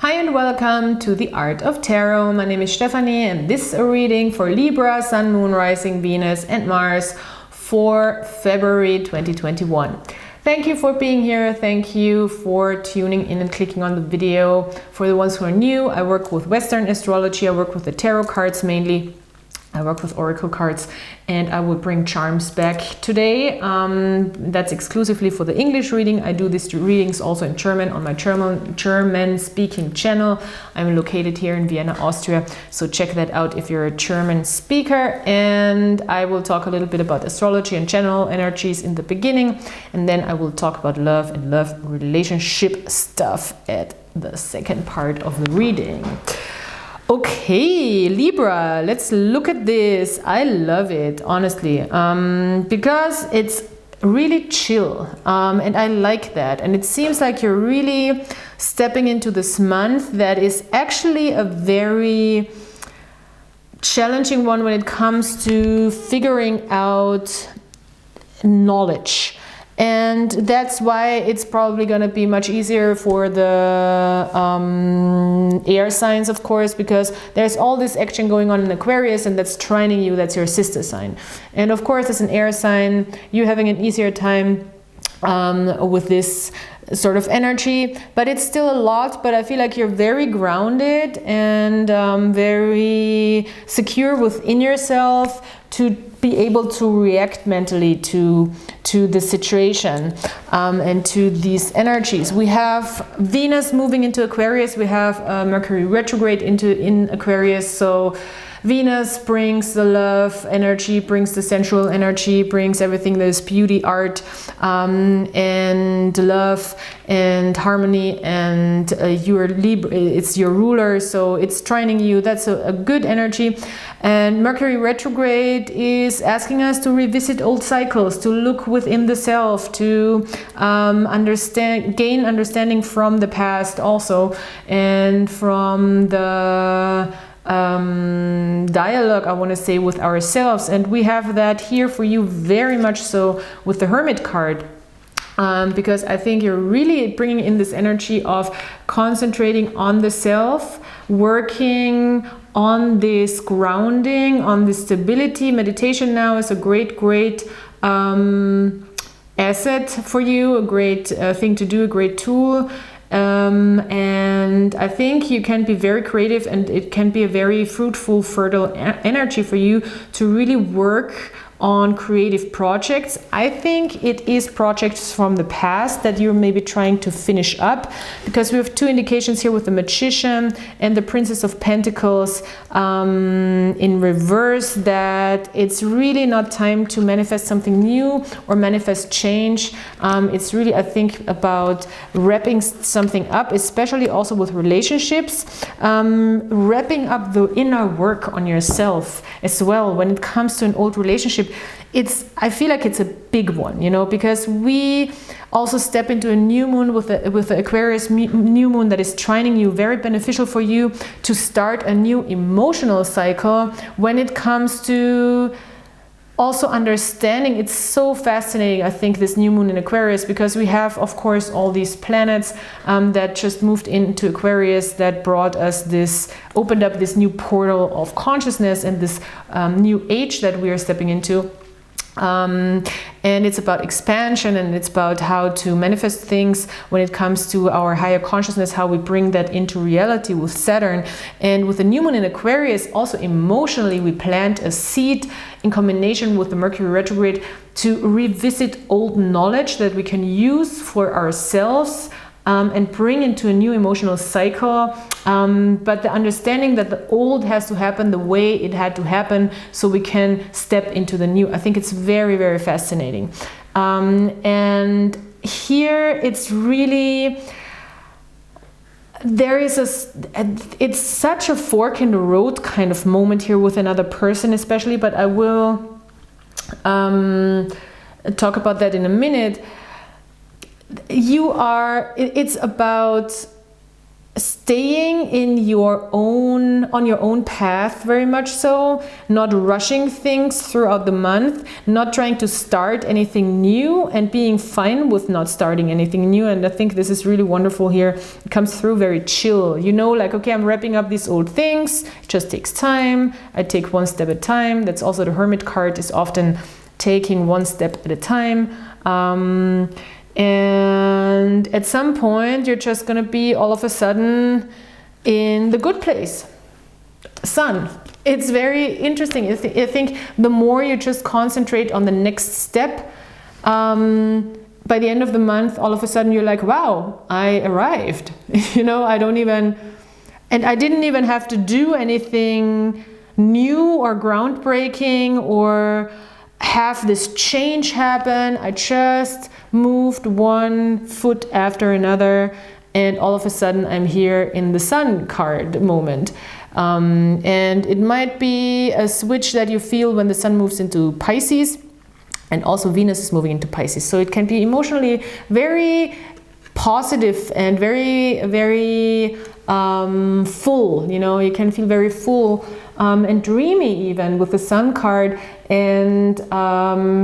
Hi and welcome to the Art of Tarot. My name is Stephanie and this is a reading for Libra, Sun, Moon, Rising, Venus and Mars for February 2021. Thank you for being here. Thank you for tuning in and clicking on the video. For the ones who are new, I work with Western astrology. I work with the tarot cards mainly. I work with oracle cards and I will bring charms back today. That's exclusively for the English reading. I do these readings also in German on my German speaking channel. I'm located here in Vienna, Austria. So check that out if you're a German speaker. And I will talk a little bit about astrology and general energies in the beginning. And then I will talk about love and love relationship stuff at the second part of the reading. Okay, Libra, let's look at this. I love it, honestly, because it's really chill, and I like that. And it seems like you're really stepping into this month that is actually a very challenging one when it comes to figuring out knowledge. And that's why it's probably going to be much easier for the air signs, of course, because there's all this action going on in Aquarius and that's trining you, that's your sister sign. And of course, as an air sign, you're having an easier time with this sort of energy, but it's still a lot. But I feel like you're very grounded and very secure within yourself to be able to react mentally to the situation and to these energies. We have Venus moving into Aquarius. We have Mercury retrograde in Aquarius. So Venus brings the love energy, brings the sensual energy, brings everything that is beauty, art, and love and harmony, and your Libra, it's your ruler, so it's trining you. That's a good energy. And Mercury retrograde is asking us to revisit old cycles, to look within the self, to gain understanding from the past also, and from the dialogue, I want to say, with ourselves. And we have that here for you very much so with the Hermit card. Because I think you're really bringing in this energy of concentrating on the self, working on this grounding, on this stability. Meditation now is a great asset for you, a great thing to do, a great tool. And I think you can be very creative and it can be a very fruitful, fertile energy for you to really work on creative projects. I think it is projects from the past that you're maybe trying to finish up, because we have two indications here with the Magician and the Princess of Pentacles in reverse, that it's really not time to manifest something new or manifest change. It's really, I think, about wrapping something up, especially also with relationships, wrapping up the inner work on yourself as well. When it comes to an old relationship, I feel like it's a big one, you know, because we also step into a new moon with the Aquarius new moon that is trining you, very beneficial for you to start a new emotional cycle when it comes to also understanding. It's so fascinating, I think, this new moon in Aquarius, because we have, of course, all these planets that just moved into Aquarius that brought us opened up this new portal of consciousness and this new age that we are stepping into. And it's about expansion, and it's about how to manifest things when it comes to our higher consciousness, how we bring that into reality with Saturn. And with the new moon in Aquarius, also emotionally, we plant a seed in combination with the Mercury retrograde to revisit old knowledge that we can use for ourselves and bring into a new emotional cycle. But the understanding that the old has to happen the way it had to happen so we can step into the new. I think it's very fascinating. And here it's really, it's such a fork in the road kind of moment here with another person especially, but I will talk about that in a minute. It's about staying in on your own path, very much so, not rushing things throughout the month, not trying to start anything new, and being fine with not starting anything new. And I think this is really wonderful here. It comes through very chill, you know, like, okay, I'm wrapping up these old things, it just takes time, I take one step at a time. That's also the Hermit card, is often taking one step at a time. And at some point you're just going to be all of a sudden in the good place. Sun. It's very interesting. I think the more you just concentrate on the next step, by the end of the month, all of a sudden you're like, wow, I arrived. You know, I didn't even have to do anything new or groundbreaking or have this change happen. I just moved one foot after another, and all of a sudden I'm here in the Sun card moment. And it might be a switch that you feel when the Sun moves into Pisces, and also Venus is moving into Pisces. So it can be emotionally very positive and very, very full. You know, you can feel very full and dreamy even with the Sun card, and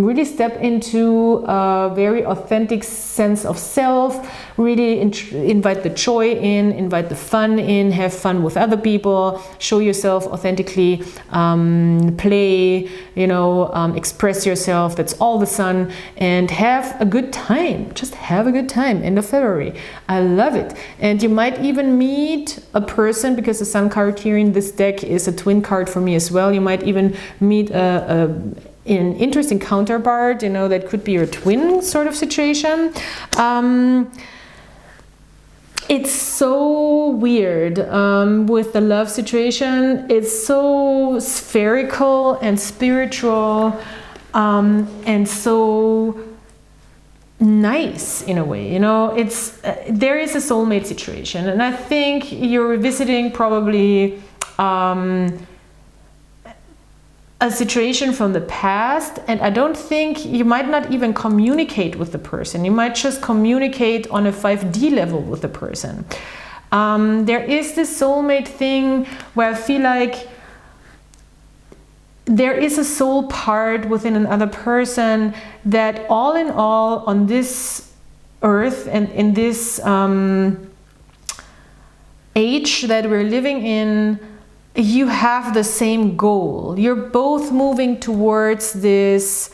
really step into a very authentic sense of self, really invite the joy in, invite the fun in, have fun with other people, show yourself authentically, play, you know, express yourself. That's all the Sun, and have a good time. Just have a good time. End of February. I love it. And you might even meet a person, because the Sun card here in this deck is a twin card for me as well. You might even meet an interesting counterpart, you know, that could be your twin sort of situation. It's so weird with the love situation. It's so spherical and spiritual, and so nice in a way, you know. It's there is a soulmate situation, and I think you're revisiting probably a situation from the past, and I don't think you might not even communicate with the person. You might just communicate on a 5D level with the person. There is this soulmate thing where I feel like there is a soul part within another person that all in all on this earth and in this age that we're living in, you have the same goal. You're both moving towards this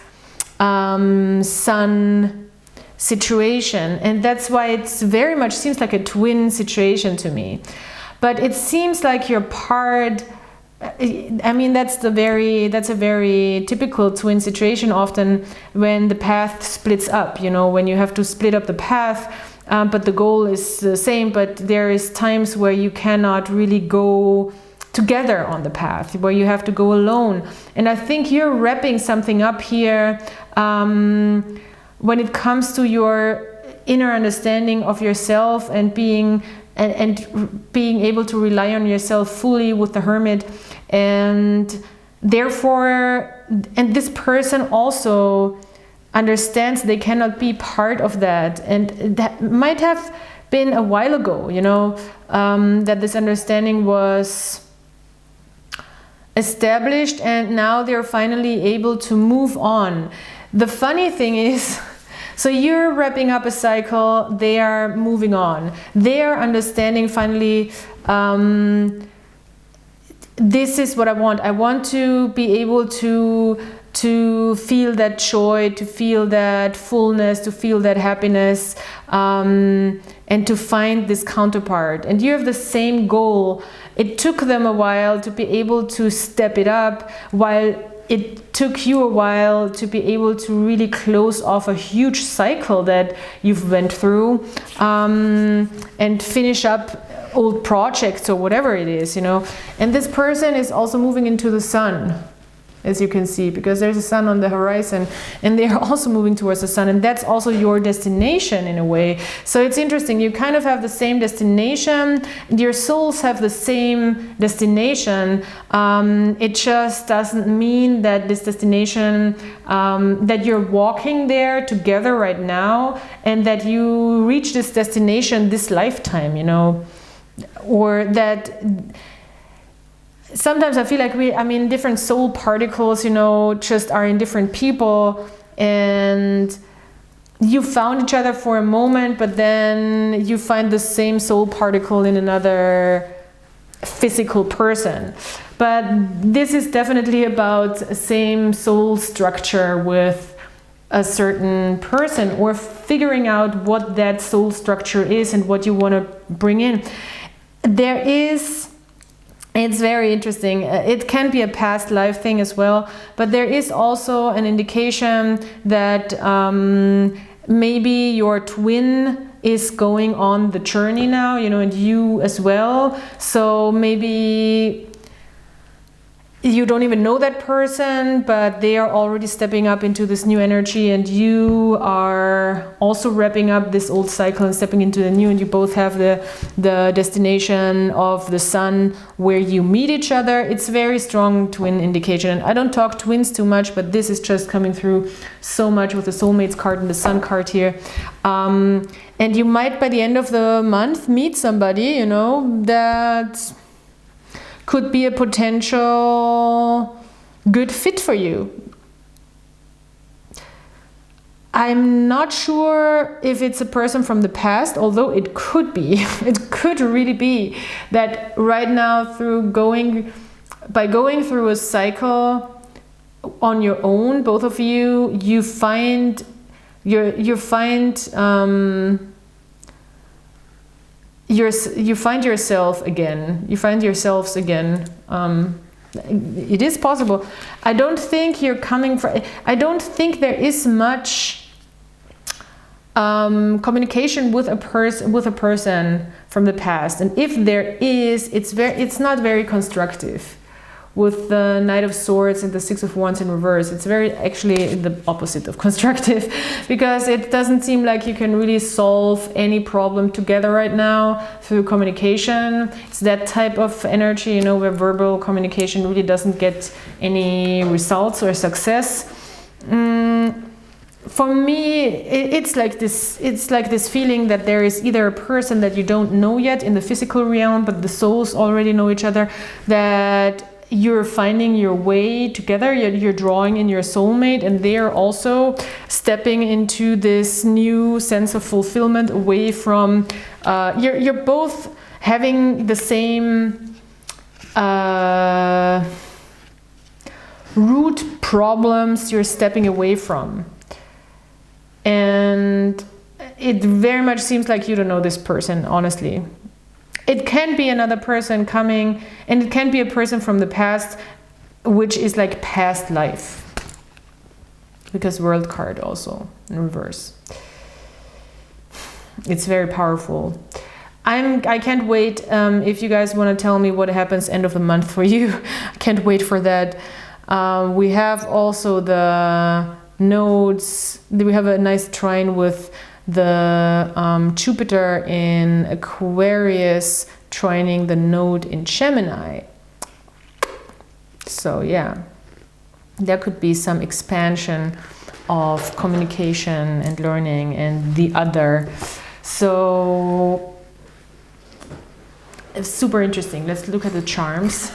Sun situation, and that's why it's very much seems like a twin situation to me. But it seems like you're part. I mean, that's a very typical twin situation. Often when the path splits up, you know, when you have to split up the path, but the goal is the same. But there is times where you cannot really go together on the path, where you have to go alone. And I think you're wrapping something up here when it comes to your inner understanding of yourself and being able to rely on yourself fully with the Hermit. And therefore, and this person also understands they cannot be part of that. And that might have been a while ago, you know, that this understanding was established, and now they're finally able to move on. The funny thing is, so you're wrapping up a cycle, they are moving on. They are understanding finally, this is what I want. I want to be able to feel that joy, to feel that fullness, to feel that happiness, and to find this counterpart. And you have the same goal. It took them a while to be able to step it up, while it took you a while to be able to really close off a huge cycle that you've went through, and finish up old projects or whatever it is, you know. And this person is also moving into the Sun, as you can see, because there's a Sun on the horizon, and they are also moving towards the Sun, and that's also your destination in a way. So it's interesting, you kind of have the same destination, and your souls have the same destination. It just doesn't mean that this destination, that you're walking there together right now, and that you reach this destination this lifetime, you know. or that sometimes I feel like different soul particles, you know, just are in different people, and you found each other for a moment, but then you find the same soul particle in another physical person. But this is definitely about same soul structure with a certain person, or figuring out what that soul structure is and what you want to bring in. It's very interesting. It can be a past life thing as well, but there is also an indication that maybe your twin is going on the journey now, you know, and you as well. So maybe you don't even know that person, but they are already stepping up into this new energy, and you are also wrapping up this old cycle and stepping into the new, and you both have the destination of the sun where you meet each other. It's very strong twin indication. And I don't talk twins too much, but this is just coming through so much with the soulmates card and the sun card here. And you might by the end of the month meet somebody, you know, that could be a potential good fit for you. I'm not sure if it's a person from the past, although it could be. It could really be that right now, by going through a cycle on your own, both of you, you find yourself again. You find yourselves again. It is possible. I don't think I don't think there is much communication with a person from the past, and if there is, it's not very constructive. With the Knight of Swords and the Six of Wands in reverse, it's actually the opposite of constructive, because it doesn't seem like you can really solve any problem together right now through communication. It's that type of energy, you know, where verbal communication really doesn't get any results or success. For me, it's like this feeling that there is either a person that you don't know yet in the physical realm, but the souls already know each other, that you're finding your way together, you're drawing in your soulmate, and they're also stepping into this new sense of fulfillment away from, you're both having the same root problems you're stepping away from. And it very much seems like you don't know this person, honestly. It can be another person coming, and it can be a person from the past, which is like past life. Because World card also in reverse. It's very powerful. I can't wait if you guys want to tell me what happens end of the month for you. I can't wait for that. We have also the nodes. We have a nice trine with the Jupiter in Aquarius trining the node in Gemini. So yeah, there could be some expansion of communication and learning and the other. So it's super interesting. Let's look at the charms.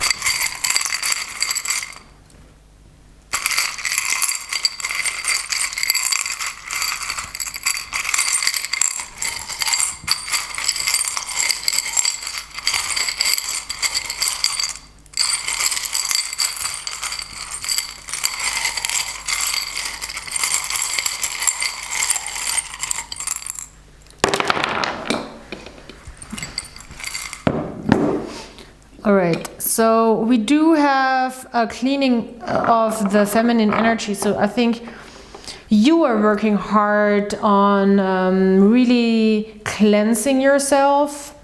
All right, so we do have a cleaning of the feminine energy. So I think you are working hard on really cleansing yourself.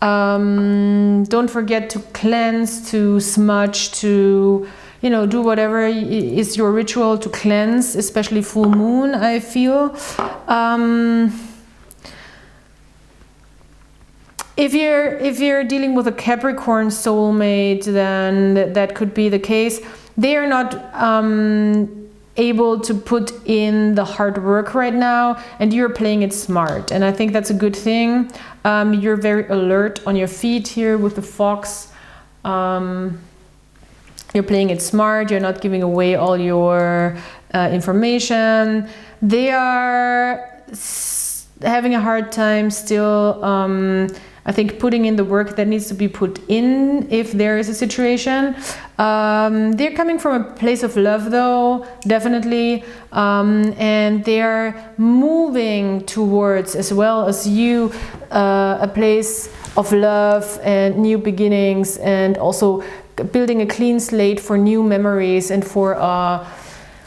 Don't forget to cleanse, to smudge, to, you know, do whatever is your ritual to cleanse, especially full moon, I feel. If you're dealing with a Capricorn soulmate, then that could be the case. They are not able to put in the hard work right now, and you're playing it smart, and I think that's a good thing. You're very alert on your feet here with the fox. You're playing it smart. You're not giving away all your information. They are having a hard time still, I think, putting in the work that needs to be put in if there is a situation. They're coming from a place of love though, definitely. And they're moving towards, as well as you, a place of love and new beginnings, and also building a clean slate for new memories, and for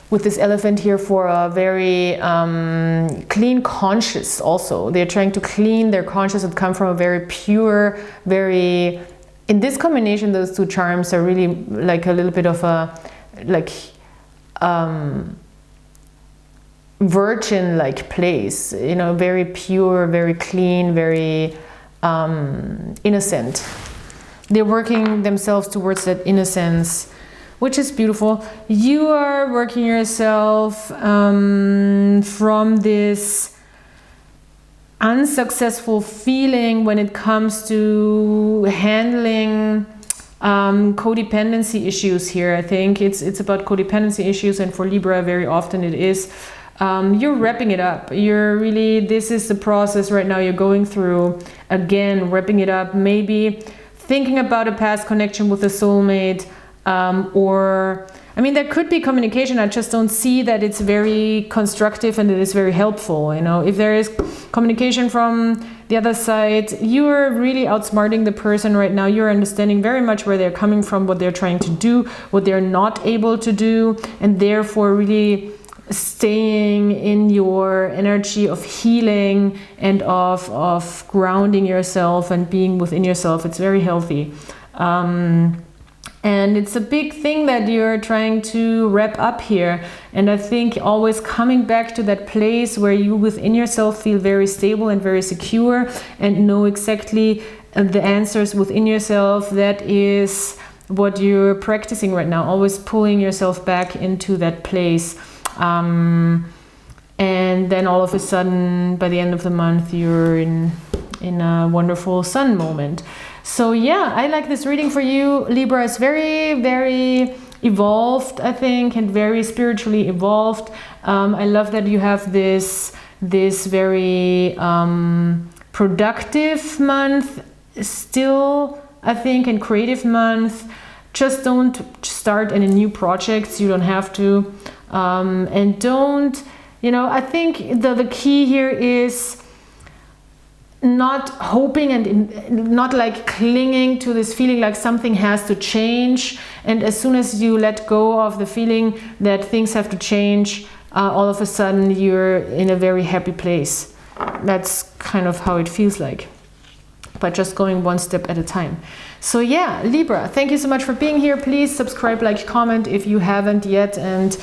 with this elephant here, for a very clean conscious also. They're trying to clean their conscious and come from a very pure, very... In this combination, those two charms are really like a little bit of a, like, virgin-like place. You know, very pure, very clean, very innocent. They're working themselves towards that innocence, which is beautiful. You are working yourself from this unsuccessful feeling when it comes to handling codependency issues here. I think it's about codependency issues, and for Libra very often it is. You're wrapping it up. You're really, this is the process right now you're going through. Again, wrapping it up, maybe thinking about a past connection with a soulmate, or, I mean, there could be communication. I just don't see that it's very constructive and it is very helpful. You know, if there is communication from the other side, you're really outsmarting the person right now. You're understanding very much where they're coming from, what they're trying to do, what they're not able to do, and therefore really staying in your energy of healing and of grounding yourself and being within yourself. It's very healthy. And it's a big thing that you're trying to wrap up here. And I think always coming back to that place where you within yourself feel very stable and very secure and know exactly the answers within yourself. That is what you're practicing right now, always pulling yourself back into that place. And then all of a sudden, by the end of the month, you're in a wonderful sun moment. So yeah, I like this reading for you. Libra is very, very evolved, I think, and very spiritually evolved. I love that you have this very productive month still, I think, and creative month. Just don't start any new projects. You don't have to. And don't, you know, I think the key here is not hoping and not like clinging to this feeling like something has to change. And as soon as you let go of the feeling that things have to change, all of a sudden you're in a very happy place. That's kind of how it feels like, but just going one step at a time. So yeah, Libra, thank you so much for being here. Please subscribe, like, comment if you haven't yet, and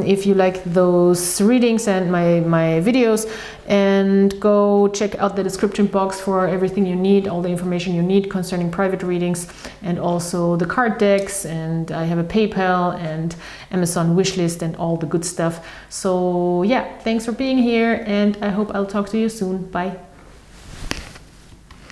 if you like those readings and my videos, and go check out the description box for everything you need, all the information you need concerning private readings, and also the card decks, and I have a PayPal and Amazon wishlist and all the good stuff. So yeah, thanks for being here, and I hope I'll talk to you soon. Bye.